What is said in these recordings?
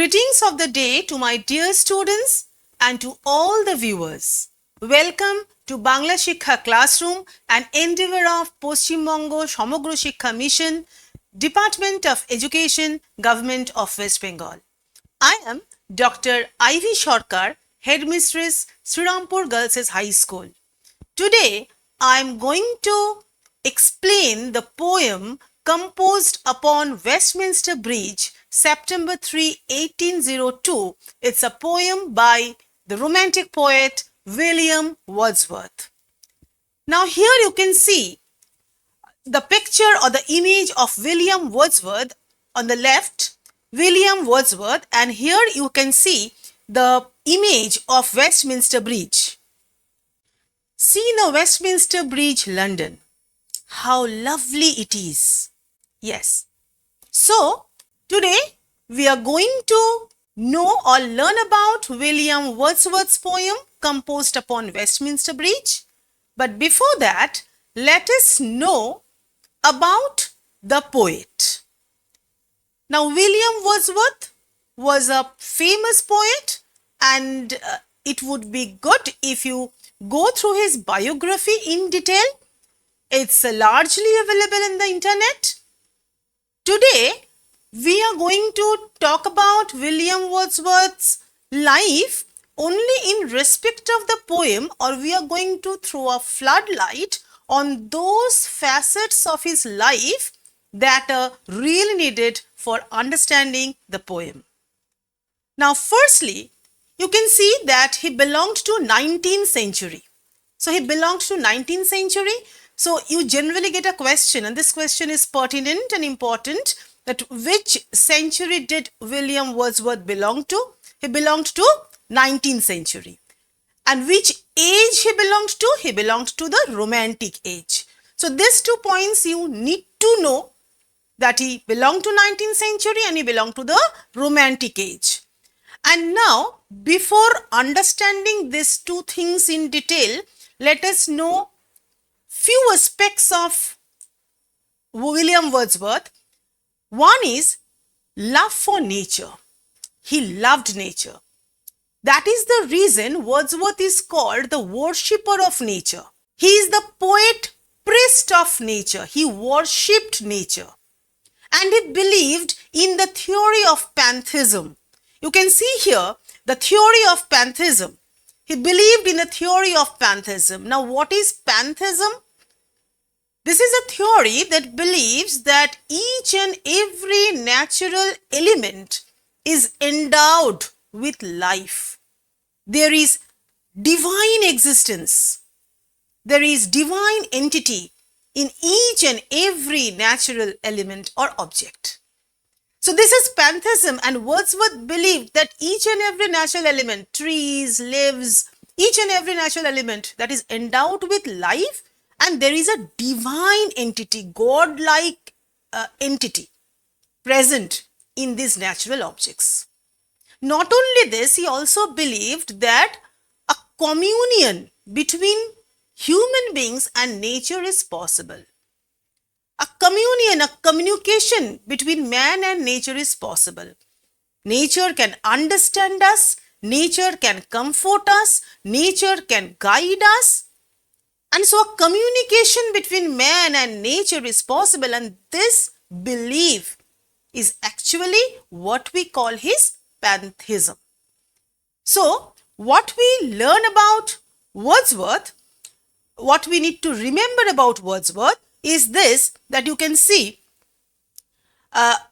Greetings of the day to my dear students and to all the viewers. Welcome to Bangla Shikha Classroom, an endeavor of Poschim Bongo Somogro Shikha Mission, Department of Education, Government of West Bengal. I am Dr. Ivy Sarkar, Headmistress, Srirampur Girls' High School. Today, I am going to explain the poem composed upon Westminster Bridge, September 3, 1802. It's a poem by the Romantic poet William Wordsworth. Now here you can see the picture or the image of William Wordsworth on the left, William Wordsworth, and here you can see the image of Westminster Bridge. See the Westminster Bridge, London. How lovely it is. Yes. So, today we are going to know or learn about William Wordsworth's poem composed upon Westminster Bridge. But before that, let us know about the poet. Now, William Wordsworth was a famous poet, and it would be good if you go through his biography in detail. It's largely available in the internet. Today, we are going to talk about William Wordsworth's life only in respect of the poem, or we are going to throw a floodlight on those facets of his life that are really needed for understanding the poem. Now, firstly, you can see that he belonged to 19th century. So, he belonged to 19th century. So, you generally get a question, and this question is pertinent and important, that which century did William Wordsworth belong to? He belonged to 19th century. And which age he belonged to? He belonged to the Romantic age. So, these 2 points you need to know, that he belonged to 19th century and he belonged to the Romantic age. And now, before understanding these 2 things in detail, let us know few aspects of William Wordsworth. One is love for nature. He loved nature. That is the reason Wordsworth is called the worshipper of nature. He is the poet priest of nature. He worshipped nature. And he believed in the theory of pantheism. You can see here the theory of pantheism. He believed in the theory of pantheism. Now, what is pantheism? This is a theory that believes that each and every natural element is endowed with life. There is divine existence. There is divine entity in each and every natural element or object. So this is pantheism, and Wordsworth believed that each and every natural element, trees, leaves, each and every natural element that is endowed with life, and there is a divine entity, God-like entity present in these natural objects. Not only this, he also believed that a communion between human beings and nature is possible. A communion, a communication between man and nature is possible. Nature can understand us, nature can comfort us, nature can guide us. And so a communication between man and nature is possible, and this belief is actually what we call his pantheism. So, what we learn about Wordsworth, what we need to remember about Wordsworth is this, that you can see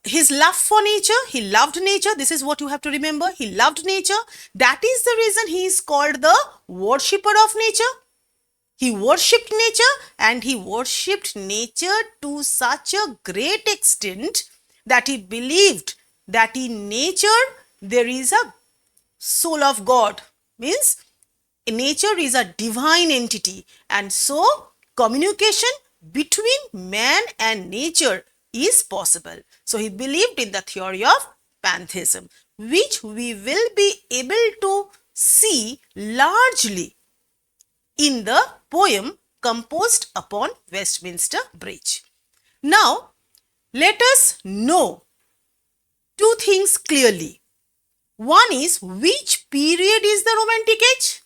his love for nature. He loved nature. This is what you have to remember. He loved nature. That is the reason he is called the worshipper of nature. He worshipped nature, and he worshipped nature to such a great extent that he believed that in nature there is a soul of God. Means nature is a divine entity, and so communication between man and nature is possible. So he believed in the theory of pantheism, which we will be able to see largely in the poem composed upon Westminster Bridge. Now, let us know 2 things clearly. One is, which period is the Romantic age?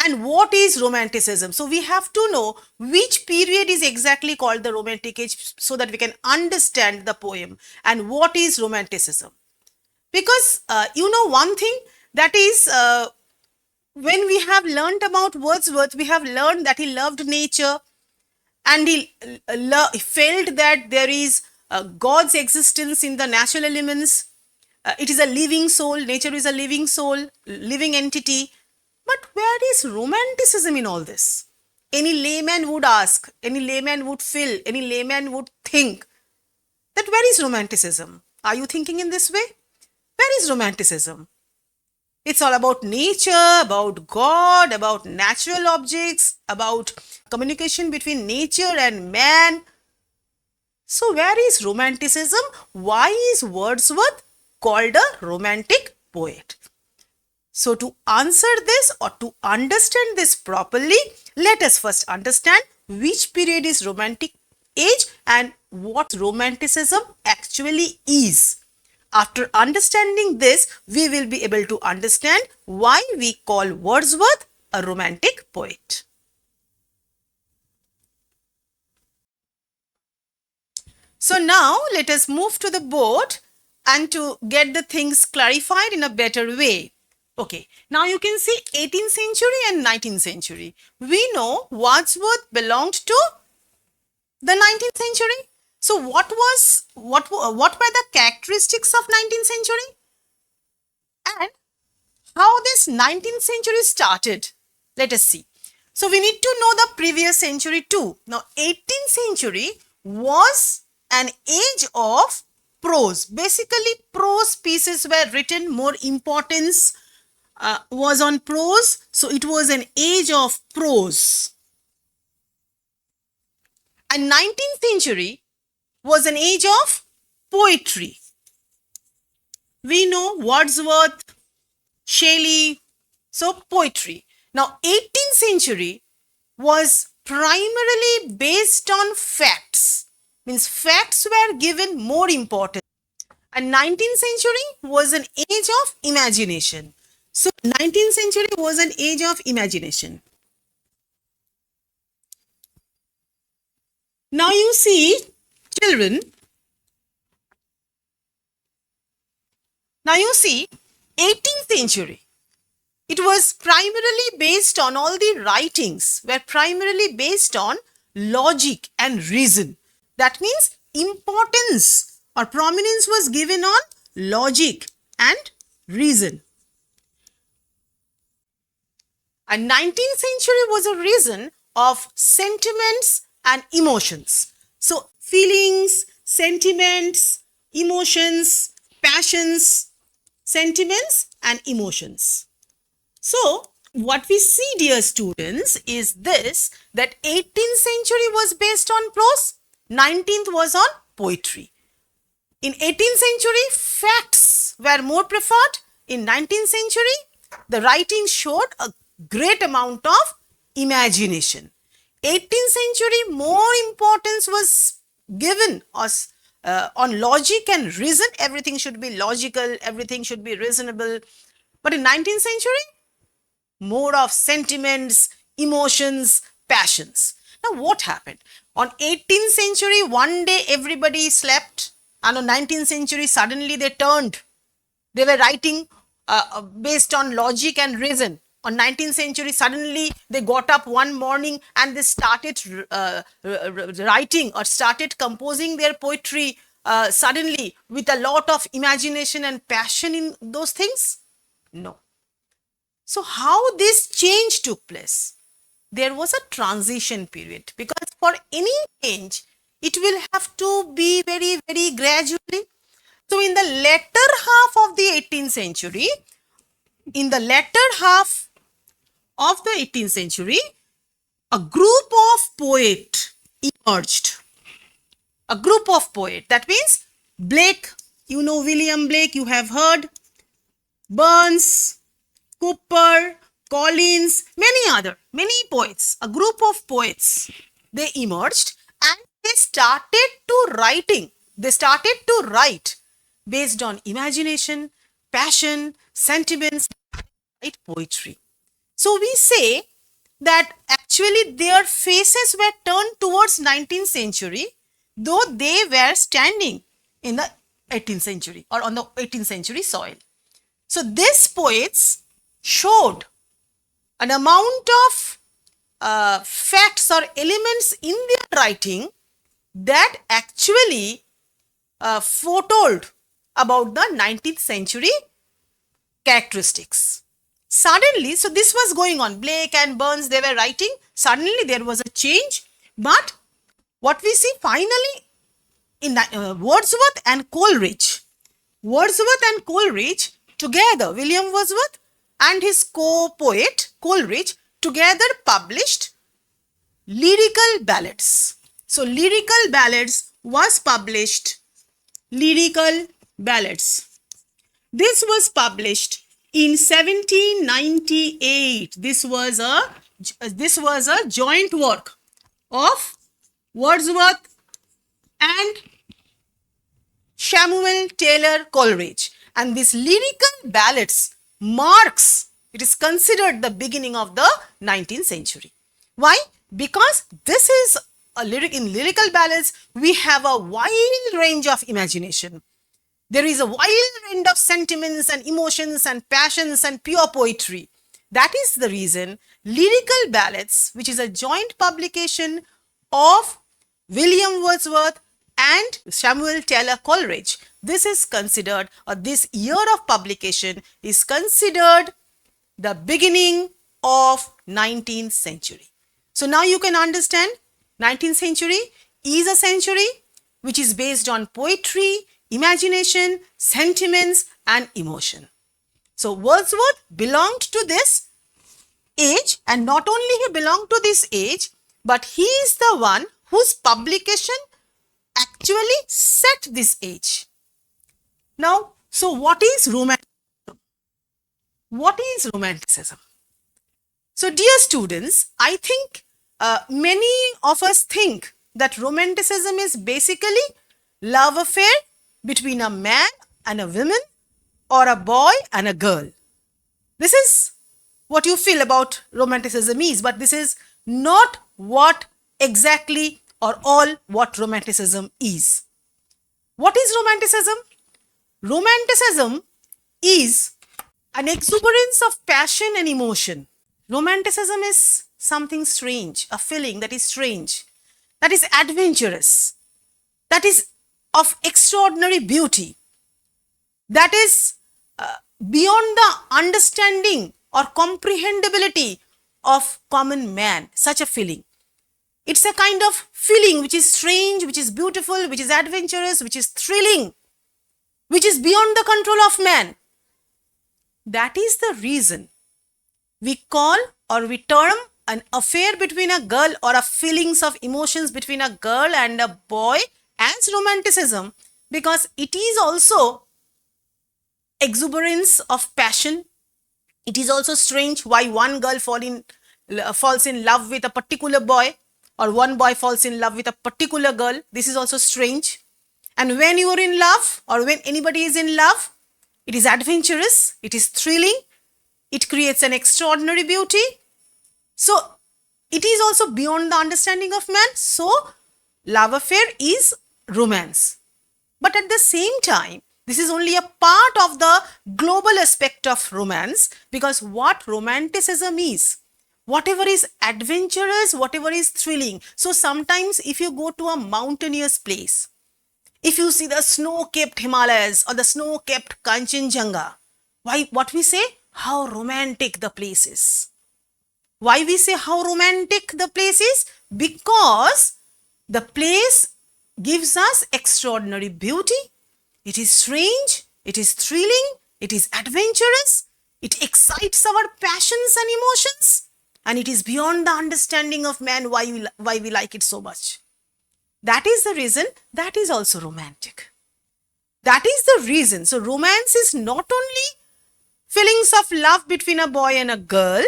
And what is Romanticism? So we have to know which period is exactly called the Romantic age so that we can understand the poem and what is Romanticism. Because you know one thing, that is when we have learned about Wordsworth, we have learned that he loved nature and he felt that there is God's existence in the natural elements. It is a living soul, nature is a living soul, living entity. But where is Romanticism in all this? Any layman would ask, any layman would feel, any layman would think that where is Romanticism? Are you thinking in this way? Where is Romanticism? It's all about nature, about God, about natural objects, about communication between nature and man. So where is Romanticism? Why is Wordsworth called a romantic poet? So to answer this or to understand this properly, let us first understand which period is Romantic age and what Romanticism actually is. After understanding this, we will be able to understand why we call Wordsworth a romantic poet. So now let us move to the board and to get the things clarified in a better way. Okay, now you can see 18th century and 19th century. We know Wordsworth belonged to the 19th century. So what were the characteristics of 19th century? And how this 19th century started? Let us see. So we need to know the previous century too. Now 18th century was an age of prose. Basically prose pieces were written, more importance was on prose. So it was an age of prose. And 19th century was an age of poetry. We know Wordsworth, Shelley, so poetry. Now 18th century was primarily based on facts, means facts were given more importance. And 19th century was an age of imagination. So 19th century was an age of imagination. Now you see, children, now you see 18th century, it was primarily based on, all the writings were primarily based on logic and reason. That means importance or prominence was given on logic and reason. And 19th century was a reason of sentiments and emotions. So feelings, sentiments, emotions, passions, sentiments and emotions. So what we see, dear students, is this, that 18th century was based on prose, 19th was on poetry. In 18th century, facts were more preferred. In 19th century, the writing showed a great amount of imagination. 18th century, more importance was given us on logic and reason. Everything should be logical, everything should be reasonable. But in 19th century, more of sentiments, emotions, passions. Now what happened? On 18th century, one day everybody slept, and on 19th century, suddenly they turned. They were writing based on logic and reason. On 19th century, suddenly they got up one morning and they started writing or started composing their poetry suddenly with a lot of imagination and passion in those things? No. So how this change took place? There was a transition period, because for any change, it will have to be very, very gradually. So in the latter half of the 18th century, in the latter half of the 18th century, a group of poets emerged. A group of poets. That means Blake, you know William Blake, you have heard, Burns, Cooper, Collins, many poets, a group of poets, they emerged and they started to write based on imagination, passion, sentiments, right? Poetry. So we say that actually their faces were turned towards 19th century, though they were standing in the 18th century or on the 18th century soil. So these poets showed an amount of facts or elements in their writing that actually foretold about the 19th century characteristics. Suddenly, so this was going on, Blake and Burns, they were writing, suddenly there was a change, but what we see finally in Wordsworth and Coleridge. Wordsworth and Coleridge together, William Wordsworth and his co-poet Coleridge together published lyrical ballads. So lyrical ballads was published, lyrical ballads. This was published in 1798. This was a joint work of Wordsworth and Samuel Taylor Coleridge, and this lyrical ballads marks, it is considered the beginning of the 19th century. Why? Because this is a in lyrical ballads we have a wide range of imagination. There is a wide range of sentiments and emotions and passions and pure poetry. That is the reason lyrical ballads, which is a joint publication of William Wordsworth and Samuel Taylor Coleridge, this is considered, or this year of publication is considered the beginning of 19th century. So now you can understand 19th century is a century which is based on poetry, imagination, sentiments and emotion. So Wordsworth belonged to this age, and not only he belonged to this age, but he is the one whose publication actually set this age. Now, so what is romanticism? What is romanticism? So dear students, I think many of us think that romanticism is basically love affair between a man and a woman or a boy and a girl. This is what you feel about romanticism is, but this is not what exactly or all what romanticism is. What is romanticism? Romanticism is an exuberance of passion and emotion. Romanticism is something strange, a feeling that is strange, that is adventurous, that is of extraordinary beauty, that is beyond the understanding or comprehensibility of common man, such a feeling. It's a kind of feeling which is strange, which is beautiful, which is adventurous, which is thrilling, which is beyond the control of man. That is the reason we call or we term an affair between a girl or a feelings of emotions between a girl and a boy as romanticism, because it is also exuberance of passion. It is also strange why one girl falls in love with a particular boy, or one boy falls in love with a particular girl. This is also strange. And when you are in love, or when anybody is in love, it is adventurous, it is thrilling, it creates an extraordinary beauty. So it is also beyond the understanding of man. So love affair is romance. But at the same time, this is only a part of the global aspect of romance, because what romanticism is, whatever is adventurous, whatever is thrilling. So sometimes if you go to a mountainous place, if you see the snow-capped Himalayas or the snow-capped Kanchenjunga, what we say? How romantic the place is. Why we say how romantic the place is? Because the place gives us extraordinary beauty. It is strange, it is thrilling, it is adventurous, it excites our passions and emotions, and it is beyond the understanding of man why we like it so much. That is the reason that is also romantic. That is the reason. So romance is not only feelings of love between a boy and a girl.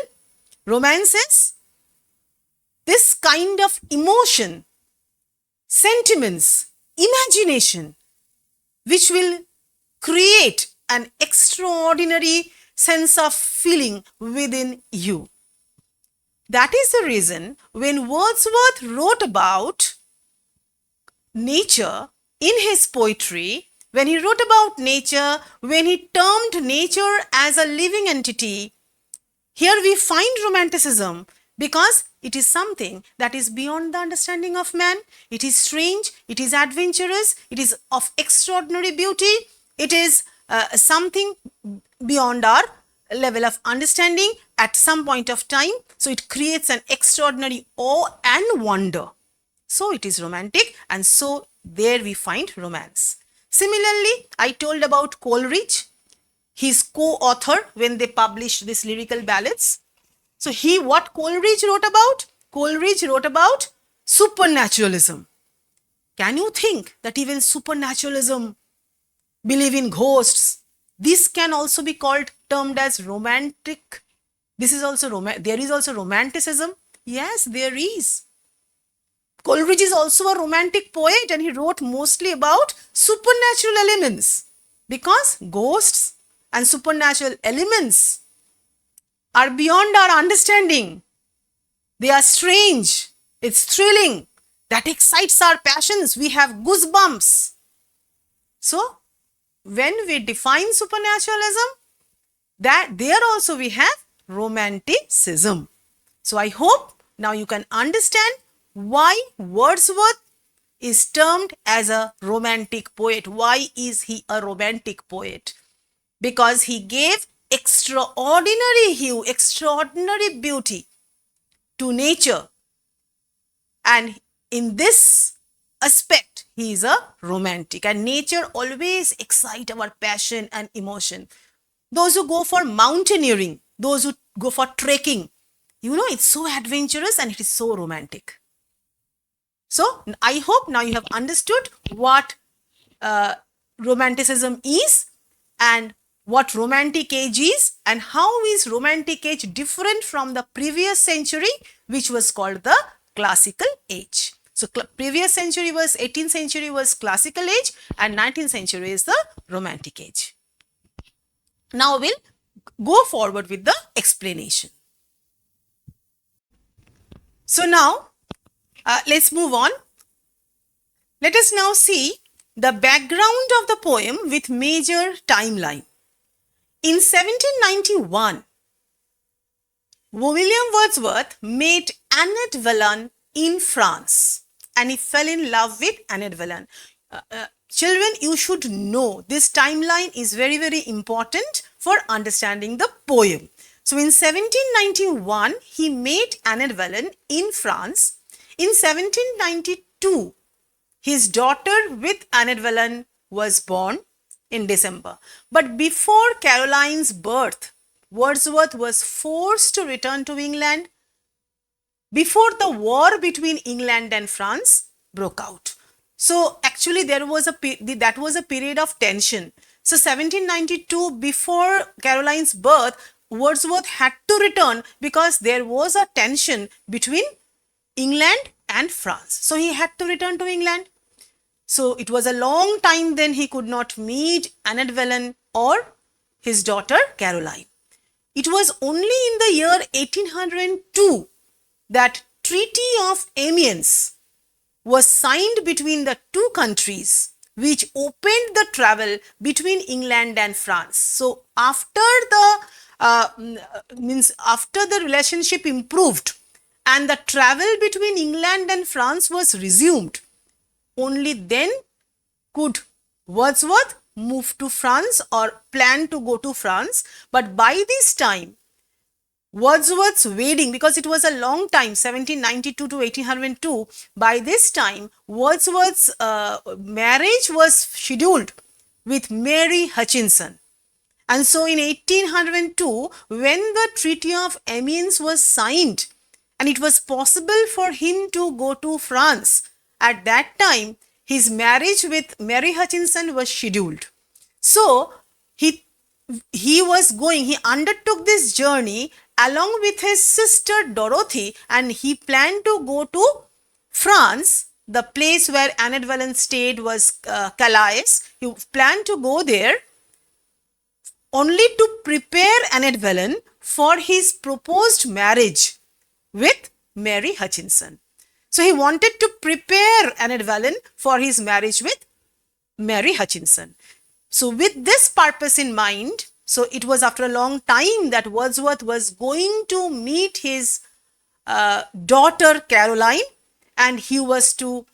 Romance is this kind of emotion, sentiments, imagination, which will create an extraordinary sense of feeling within you. That is the reason when Wordsworth wrote about nature in his poetry, when he wrote about nature, when he termed nature as a living entity, here we find romanticism because it is something that is beyond the understanding of man. It is strange, it is adventurous, it is of extraordinary beauty, it is something beyond our level of understanding at some point of time. So it creates an extraordinary awe and wonder. So it is romantic, and so there we find romance. Similarly, I told about Coleridge, his co-author when they published these lyrical ballads. So what Coleridge wrote about? Coleridge wrote about supernaturalism. Can you think that even supernaturalism, believe in ghosts, this can also be termed as romantic? This is also there is also romanticism. Yes, there is. Coleridge is also a romantic poet, and he wrote mostly about supernatural elements, because ghosts and supernatural elements are beyond our understanding. They are strange. It's thrilling. That excites our passions. We have goosebumps. So, when we define supernaturalism, that there also we have romanticism. So, I hope now you can understand why Wordsworth is termed as a romantic poet. Why is he a romantic poet? Because he gave extraordinary hue, extraordinary beauty to nature, and in this aspect he is a romantic, and nature always excites our passion and emotion. Those who go for mountaineering, those who go for trekking, it's so adventurous and it is so romantic. So I hope now you have understood what romanticism is and what romantic age is, and how is romantic age different from the previous century, which was called the classical age. So previous century was 18th century was classical age, and 19th century is the romantic age. Now we'll go forward with the explanation. So now let's move on. Let us now see the background of the poem with major timeline. In 1791, William Wordsworth met Annette Valon in France, and he fell in love with Annette Valon. Children, you should know this timeline is very, very important for understanding the poem. So in 1791, he met Annette Valon in France. In 1792, his daughter with Annette Valon was born in December. But before Caroline's birth, Wordsworth was forced to return to England before the war between England and France broke out. So actually that was a period of tension. So 1792, before Caroline's birth, Wordsworth had to return because there was a tension between England and France. So he had to return to England. So it was a long time then he could not meet Annette Valon or his daughter Caroline. It was only in the year 1802 that Treaty of Amiens was signed between the two countries, which opened the travel between England and France. So after the relationship improved and the travel between England and France was resumed, only then could Wordsworth move to France or plan to go to France. But by this time, Wordsworth's wedding, because it was a long time, 1792 to 1802, by this time, Wordsworth's marriage was scheduled with Mary Hutchinson. And so in 1802, when the Treaty of Amiens was signed, and it was possible for him to go to France, at that time, his marriage with Mary Hutchinson was scheduled. So, he undertook this journey along with his sister Dorothy, and he planned to go to France. The place where Annette Valon stayed was Calais. He planned to go there only to prepare Annetwellen for his proposed marriage with Mary Hutchinson. So he wanted to prepare Annetwellen for his marriage with Mary Hutchinson. So with this purpose in mind, so it was after a long time that Wordsworth was going to meet his daughter Caroline, and he was to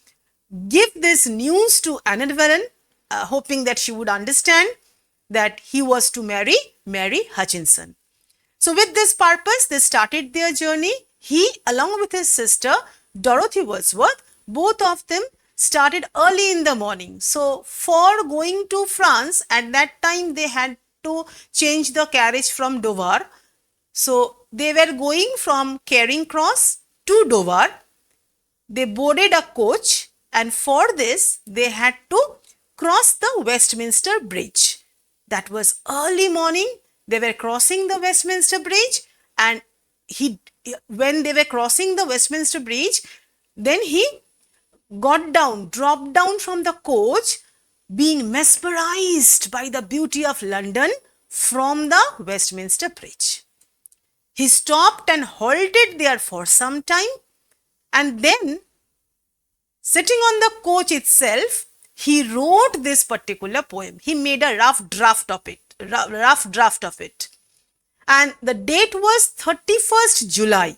give this news to Annetwellen, hoping that she would understand that he was to marry Mary Hutchinson. So with this purpose, they started their journey. He, along with his sister, Dorothy Wordsworth, both of them started early in the morning. So for going to France, at that time they had to change the carriage from Dover. So they were going from Charing Cross to Dover. They boarded a coach, and for this they had to cross the Westminster Bridge. That was early morning. They were crossing the Westminster Bridge, and when they were crossing the Westminster Bridge, then he dropped down from the coach, being mesmerized by the beauty of London from the Westminster Bridge. He stopped and halted there for some time, and then, sitting on the coach itself, he wrote this particular poem. He made a rough draft of it. And the date was 31st July,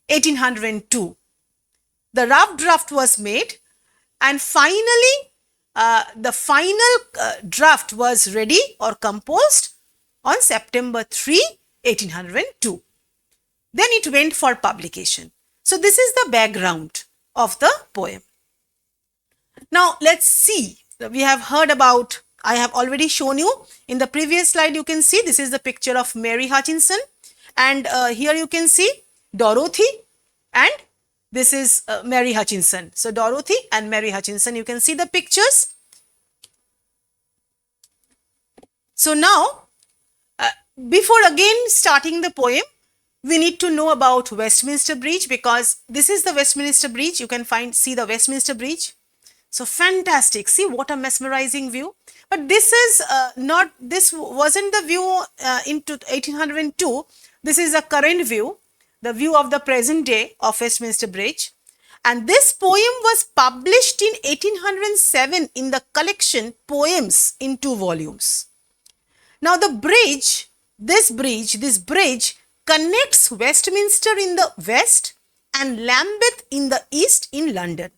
1802. The rough draft was made, and finally, the final draft was ready or composed on September 3, 1802. Then it went for publication. So this is the background of the poem. Now let's see. We have heard about, I have already shown you in the previous slide. You can see this is the picture of Mary Hutchinson, and here you can see Dorothy, and this is Mary Hutchinson. So Dorothy and Mary Hutchinson, you can see the pictures. So now, before again starting the poem, we need to know about Westminster Bridge, because this is the Westminster Bridge. You can see the Westminster Bridge. So fantastic. See what a mesmerizing view. But this is this wasn't the view into 1802. This is a current view, the view of the present day of Westminster Bridge. And this poem was published in 1807 in the collection Poems in 2 volumes. Now the bridge, this bridge connects Westminster in the west and Lambeth in the east in London.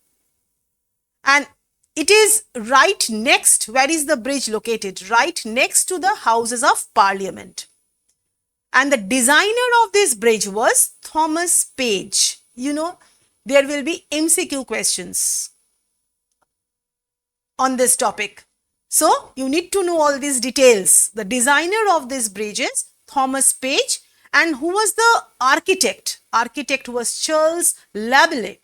And it is right next, where is the bridge located? Right next to the Houses of Parliament. And the designer of this bridge was Thomas Page. You know, there will be MCQ questions on this topic. So you need to know all these details. The designer of this bridge is Thomas Page. And who was the architect? Architect was Charles Laboulaye.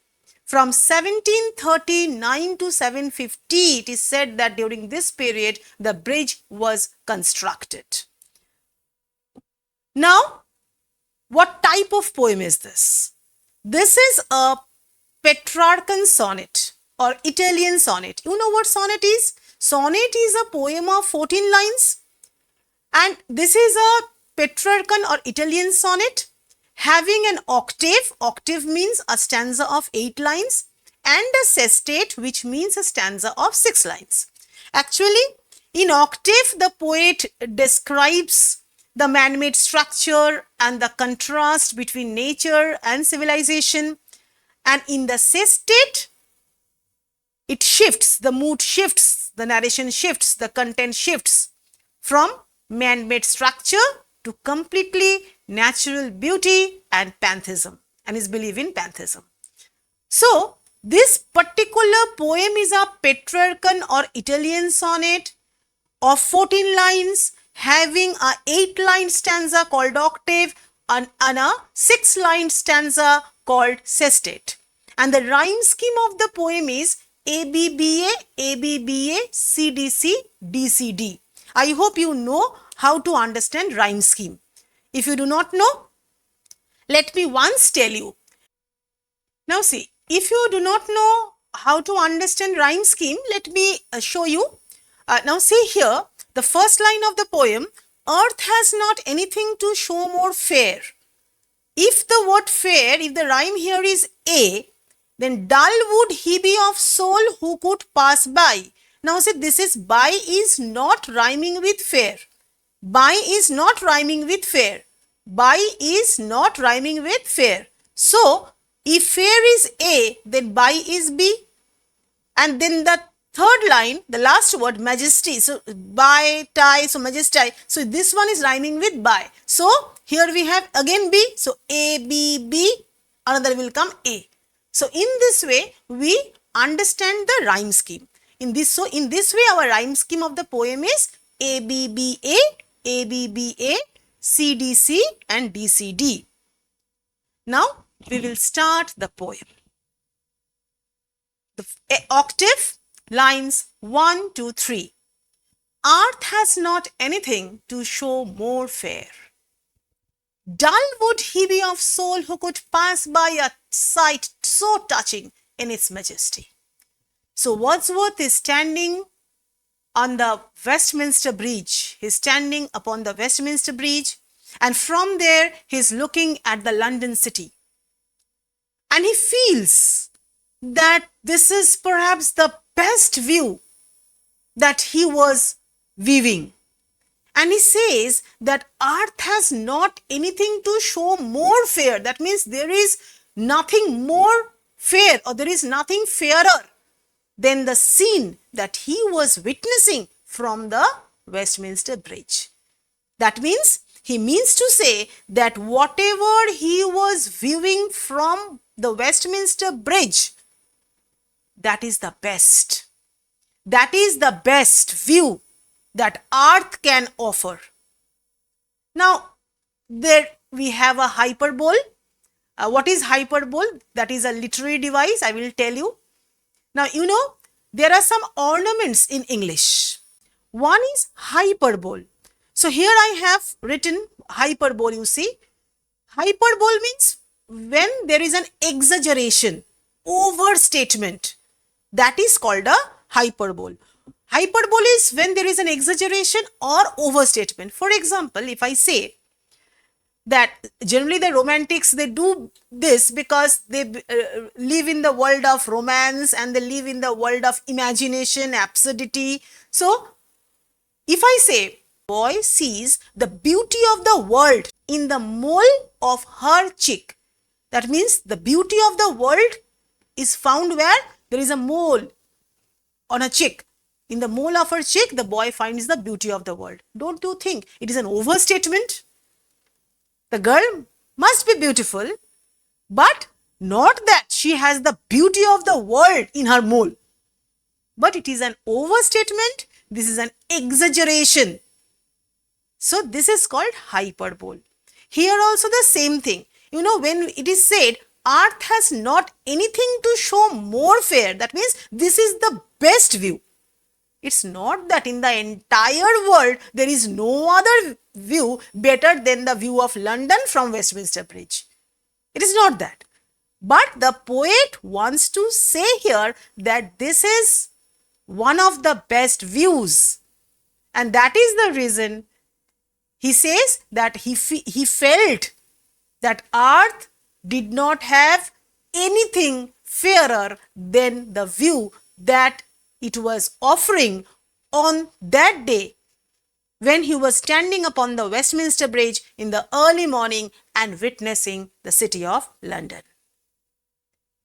From 1739 to 750, it is said that during this period, the bridge was constructed. Now, what type of poem is this? This is a Petrarchan sonnet or Italian sonnet. You know what sonnet is? Sonnet is a poem of 14 lines, and this is a Petrarchan or Italian sonnet having an octave. Octave means a stanza of 8 lines, and a sestet, which means a stanza of 6 lines. Actually, in octave, the poet describes the man-made structure and the contrast between nature and civilization. And in the sestet, it shifts, the mood shifts, the narration shifts, the content shifts from man-made structure to completely natural beauty and pantheism, and his belief in pantheism. So this particular poem is a Petrarchan or Italian sonnet of 14 lines having a 8-line stanza called octave and a 6-line stanza called sestet. And the rhyme scheme of the poem is ABBA, ABBA, CDC, DCD. I hope you know how to understand rhyme scheme. If you do not know, let me once tell you. Now see, if you do not know how to understand rhyme scheme, let me show you. Now see here, the first line of the poem, earth has not anything to show more fair. If the word fair, if the rhyme here is A, then dull would he be of soul who could pass by. Now see, this is by is not rhyming with fair. By is not rhyming with fair. By is not rhyming with fair. So, if fair is A, then by is B. And then the third line, the last word, majesty. So, by, tie, so majesty. So, this one is rhyming with by. So, here we have again B. So, A, B, B. Another will come A. So, in this way, we understand the rhyme scheme. In this way, our rhyme scheme of the poem is A, B, B, A, B, B, A, C, D, C, and D, C, D. Now, we will start the poem. The octave, lines 1, 2, 3. Earth has not anything to show more fair. Dull would he be of soul who could pass by a sight so touching in its majesty. So Wordsworth is standing on the Westminster Bridge. He is standing upon the Westminster Bridge, and from there he is looking at the London city. And he feels that this is perhaps the best view that he was viewing. And he says that earth has not anything to show more fair. That means there is nothing more fair, or there is nothing fairer than the scene that he was witnessing from the Westminster Bridge. That means he means to say that whatever he was viewing from the Westminster Bridge, that is the best. That is the best view that earth can offer. Now, there we have a hyperbole. What is hyperbole? That is a literary device, I will tell you. Now, you know, there are some ornaments in English. One is hyperbole. So, here I have written hyperbole, you see. Hyperbole means when there is an exaggeration, overstatement. That is called a hyperbole. Hyperbole is when there is an exaggeration or overstatement. For example, if I say that generally the romantics, they do this because they live in the world of romance and they live in the world of imagination, absurdity. So, if I say, boy sees the beauty of the world in the mole of her cheek. That means the beauty of the world is found where there is a mole on a cheek. In the mole of her cheek, the boy finds the beauty of the world. Don't you think it is an overstatement? The girl must be beautiful, but not that she has the beauty of the world in her mole. But it is an overstatement. This is an exaggeration. So, this is called hyperbole. Here also the same thing. You know, when it is said, earth has not anything to show more fair, that means this is the best view. It's not that in the entire world there is no other view better than the view of London from Westminster Bridge. It is not that. But the poet wants to say here that this is one of the best views. And that is the reason he says that he felt that earth did not have anything fairer than the view that it was offering on that day when he was standing upon the Westminster Bridge in the early morning and witnessing the city of London.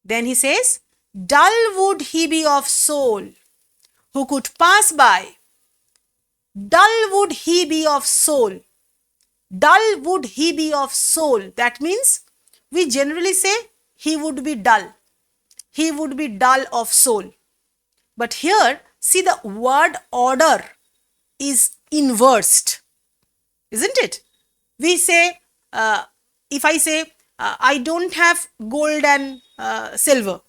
Then he says, dull would he be of soul who could pass by. Dull would he be of soul. Dull would he be of soul. That means we generally say he would be dull. He would be dull of soul. But here, see, the word order is inversed, isn't it? We say, if I say, I don't have gold and silver.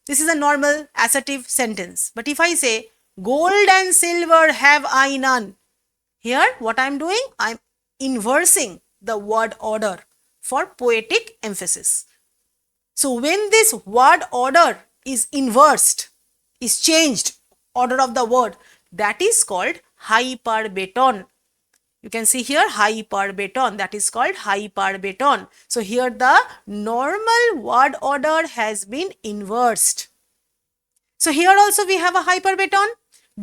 This is a normal assertive sentence. But if I say, gold and silver have I none. Here, what I am doing? I am inversing the word order for poetic emphasis. So, when this word order is inversed, is changed, order of the word, that is called hyperbaton. You can see here hyperbaton, that is called hyperbaton. So here the normal word order has been inversed. So here also we have a hyperbaton.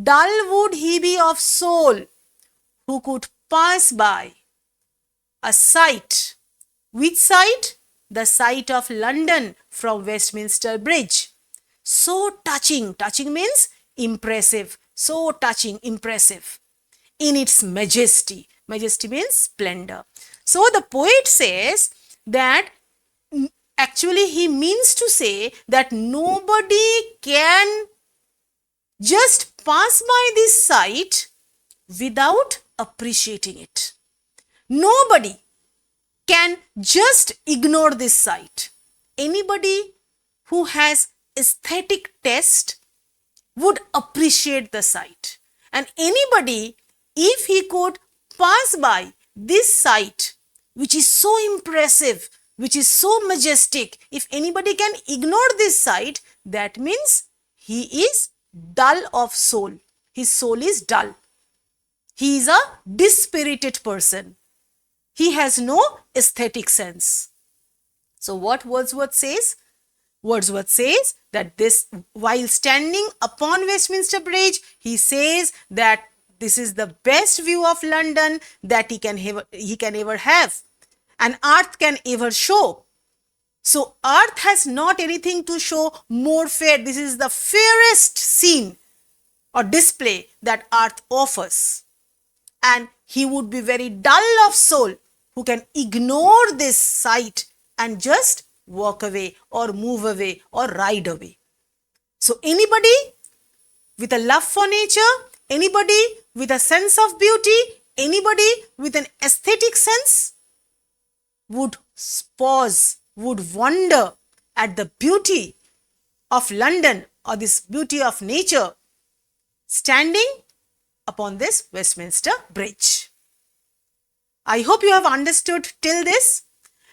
Dull would he be of soul who could pass by a sight. Which sight? The sight of London from Westminster Bridge. So touching, touching means impressive, so touching, impressive, in its majesty. Majesty means splendor. So the poet says that actually he means to say that nobody can just pass by this sight without appreciating it. Nobody can just ignore this sight. Anybody who has aesthetic taste would appreciate the sight. And anybody, if he could pass by this sight, which is so impressive, which is so majestic, if anybody can ignore this sight, that means he is dull of soul. His soul is dull. He is a dispirited person. He has no aesthetic sense. So what Wordsworth says? Wordsworth says that this, while standing upon Westminster Bridge, he says that this is the best view of London that he can ever have, and earth can ever show. So earth has not anything to show more fair. This is the fairest scene or display that earth offers. And he would be very dull of soul who can ignore this sight and just walk away or move away or ride away. So anybody with a love for nature, anybody with a sense of beauty, anybody with an aesthetic sense would pause, would wonder at the beauty of London or this beauty of nature standing upon this Westminster Bridge. I hope you have understood till this.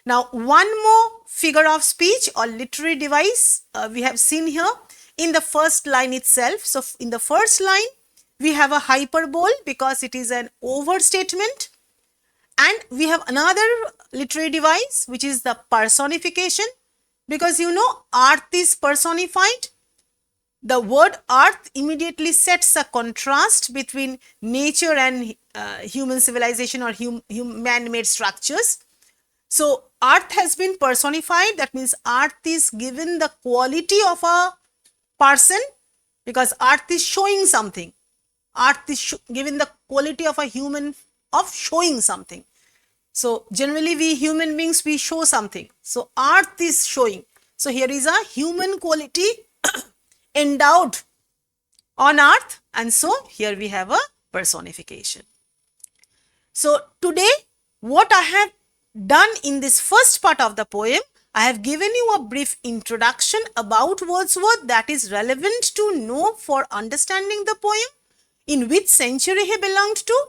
Now, one more figure of speech or literary device we have seen here in the first line itself. So, in the first line, we have a hyperbole because it is an overstatement. And we have another literary device which is the personification, because you know earth is personified. The word earth immediately sets a contrast between nature and human civilization or man-made structures. So earth has been personified. That means earth is given the quality of a person because earth is showing something. Earth is given the quality of a human of showing something. So generally we human beings, we show something. So earth is showing. So here is a human quality endowed on earth, and so here we have a personification. So today what I have done in this first part of the poem, I have given you a brief introduction about Wordsworth that is relevant to know for understanding the poem, in which century he belonged to,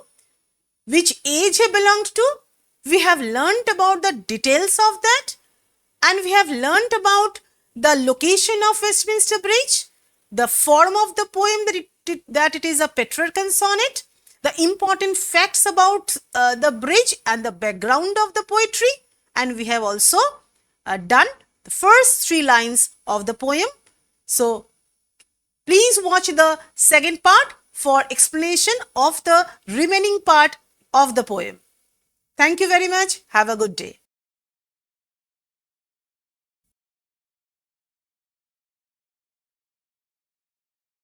which age he belonged to. We have learnt about the details of that, and we have learnt about the location of Westminster Bridge, the form of the poem that it is a Petrarchan sonnet, the important facts about the bridge and the background of the poetry, and we have also done the first 3 lines of the poem. So please watch the second part for explanation of the remaining part of the poem. Thank you very much. Have a good day.